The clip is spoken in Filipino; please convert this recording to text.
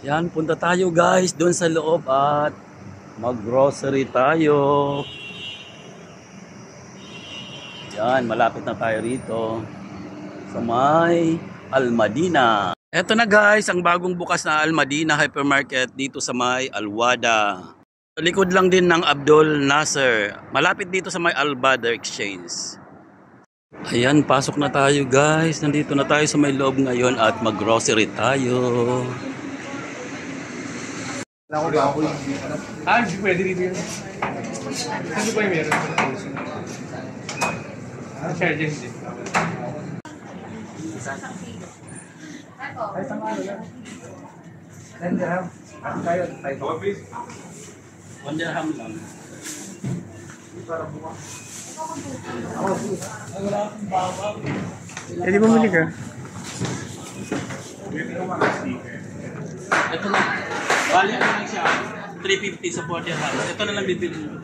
Yan, punta tayo guys doon sa loob at mag-grocery tayo. Yan, malapit na tayo rito sa may Almadina. Eto na guys, ang bagong bukas na Almadina Hypermarket dito sa may Alwada. Sa likod lang din ng Abdul Nasser. Malapit dito sa may Albadar Exchange. Ayan, pasok na tayo guys. Nandito na tayo sa may loob ngayon at mag-grocery tayo. Hindi pwede dito yun. Hindi pa yung meron. Share dyan din. Ay, tama na. 10 dirham. Ano tayo? 1 dirham lang. Eh, di bumili ka? Ito na. Bali ano lang siya. 350 sa 4 dirham. Ito na lang bibili mo.